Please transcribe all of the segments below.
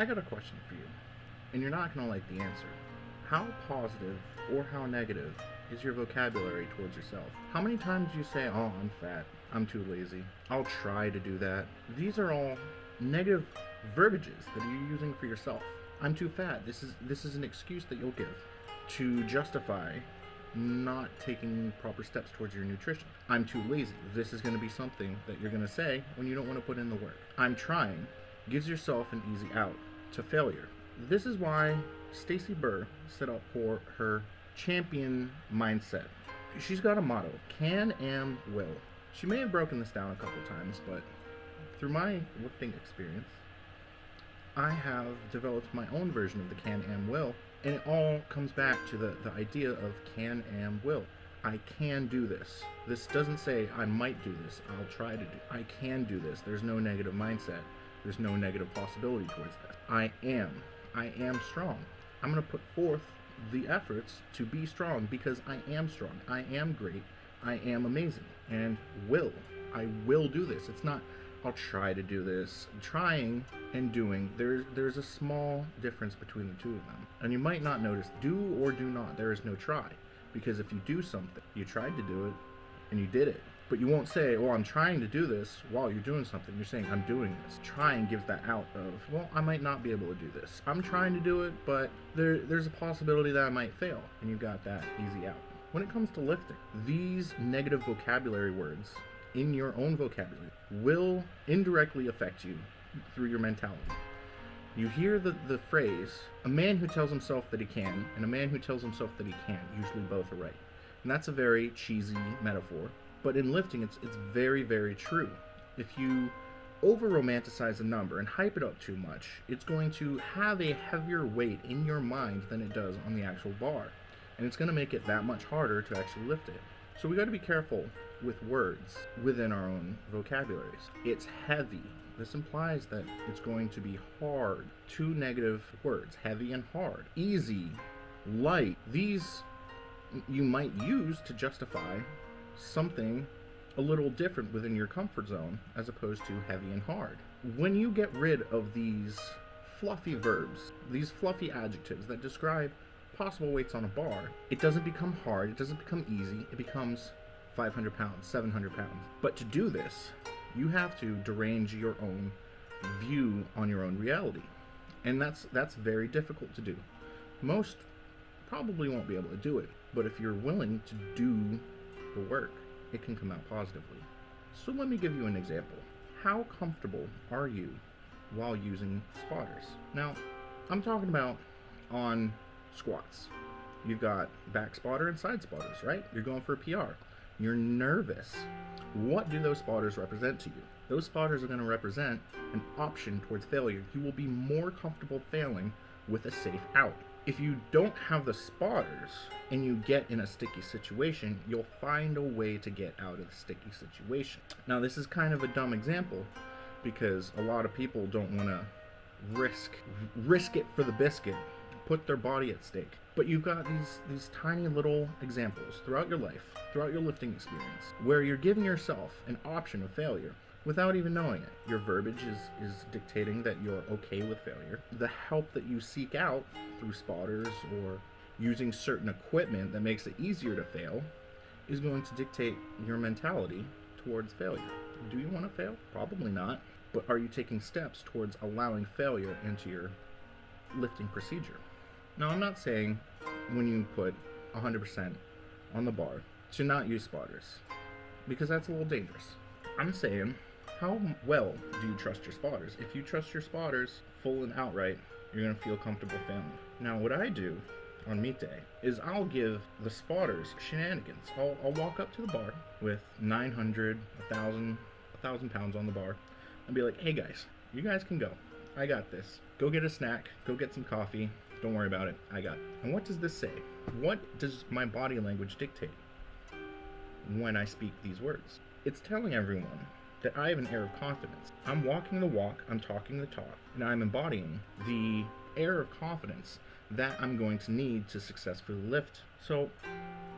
I got a question for you, and you're not going to like the answer. How positive or how negative is your vocabulary towards yourself? How many times do you say, oh, I'm fat, I'm too lazy, I'll try to do that? These are all negative verbiages that you're using for yourself. I'm too fat. This is an excuse that you'll give to justify not taking proper steps towards your nutrition. I'm too lazy. This is going to be something that you're going to say when you don't want to put in the work. I'm trying gives yourself an easy out to failure. This is why Stacy Burr set up for her champion mindset. She's got a motto: can, am, will. She may have broken this down a couple times, but through my lifting experience, I have developed my own version of the can, am, will, and it all comes back to the idea of can, am, will. I can do this. This doesn't say I might do this, I'll try to do. I can do this. There's no negative mindset. There's no negative possibility towards that. I am strong. I'm going to put forth the efforts to be strong because I am strong. I am great. I am amazing. And I will do this. It's not I'll try to do this. Trying and doing, there's a small difference between the two of them. And you might not notice do or do not. There is no try. Because if you do something, you tried to do it and you did it. But you won't say, well, I'm trying to do this while you're doing something. You're saying, I'm doing this. Trying gives that out of, well, I might not be able to do this. I'm trying to do it, but there's a possibility that I might fail. And you've got that easy out. When it comes to lifting, these negative vocabulary words in your own vocabulary will indirectly affect you through your mentality. You hear the phrase, a man who tells himself that he can and a man who tells himself that he can't, usually both are right. And that's a very cheesy metaphor, but in lifting it's very, very true. If you over-romanticize a number and hype it up too much, it's going to have a heavier weight in your mind than it does on the actual bar. And it's going to make it that much harder to actually lift it. So we got to be careful with words within our own vocabularies. It's heavy. This implies that it's going to be hard. Two negative words, heavy and hard. Easy, light. These you might use to justify something a little different within your comfort zone as opposed to heavy and hard. When you get rid of these fluffy verbs, these fluffy adjectives that describe possible weights on a bar, it doesn't become hard, it doesn't become easy, it becomes 500 pounds, 700 pounds. But to do this, you have to derange your own view on your own reality. And that's very difficult to do. Most probably won't be able to do it, but if you're willing to do the work, it can come out positively. So let me give you an example. How comfortable are you while using spotters? Now, I'm talking about on squats. You've got back spotter and side spotters, right? You're going for a PR. You're nervous. What do those spotters represent to you? Those spotters are going to represent an option towards failure. You will be more comfortable failing with a safe out. If you don't have the spotters and you get in a sticky situation, you'll find a way to get out of the sticky situation. Now, this is kind of a dumb example because a lot of people don't want to risk it for the biscuit, put their body at stake. But you've got these tiny little examples throughout your life, throughout your lifting experience, where you're giving yourself an option of failure without even knowing it. Your verbiage is dictating that you're okay with failure. The help that you seek out through spotters or using certain equipment that makes it easier to fail is going to dictate your mentality towards failure. Do you want to fail? Probably not. But are you taking steps towards allowing failure into your lifting procedure? Now, I'm not saying when you put 100% on the bar to not use spotters, because that's a little dangerous. I'm saying, how well do you trust your spotters? If you trust your spotters full and outright, you're going to feel comfortable failing. Now, what I do on meet day is I'll give the spotters shenanigans. I'll walk up to the bar with 900, 1,000 pounds on the bar and be like, hey guys, you guys can go. I got this. Go get a snack. Go get some coffee. Don't worry about it. I got it. And what does this say? What does my body language dictate when I speak these words? It's telling everyone that I have an air of confidence. I'm walking the walk, I'm talking the talk, and I'm embodying the air of confidence that I'm going to need to successfully lift. So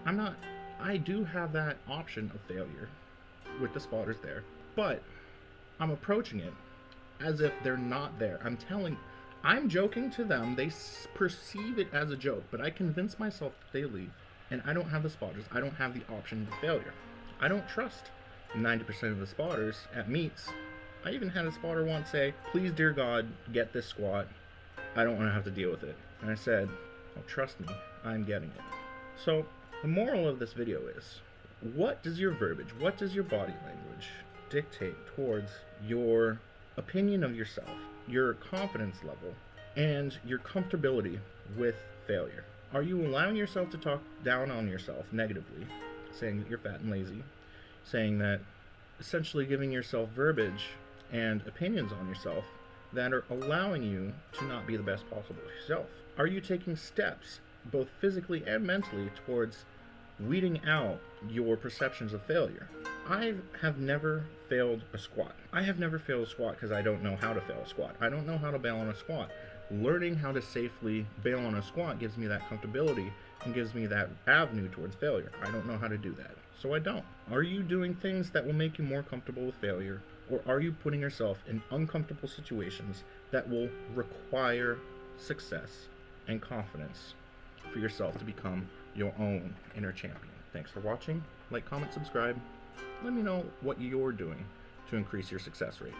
I do have that option of failure with the spotters there, but I'm approaching it as if they're not there. I'm joking to them. They perceive it as a joke, but I convince myself that they leave, and I don't have the spotters. I don't have the option to failure. I don't trust 90% of the spotters at meets. I even had a spotter once say, "Please, dear God, get this squat. I don't want to have to deal with it." And I said, "Oh, trust me, I'm getting it." So the moral of this video is, what does your verbiage, what does your body language dictate towards your opinion of yourself, your confidence level, and your comfortability with failure? Are you allowing yourself to talk down on yourself negatively, saying that you're fat and lazy, saying that, essentially giving yourself verbiage and opinions on yourself that are allowing you to not be the best possible yourself? Are you taking steps, both physically and mentally, towards weeding out your perceptions of failure? I have never failed a squat. I have never failed a squat because I don't know how to fail a squat. I don't know how to bail on a squat. Learning how to safely bail on a squat gives me that comfortability and gives me that avenue towards failure. I don't know how to do that, so I don't. Are you doing things that will make you more comfortable with failure, or are you putting yourself in uncomfortable situations that will require success and confidence for yourself to become your own inner champion? Thanks for watching. Like, comment, subscribe. Let me know what you're doing to increase your success rate.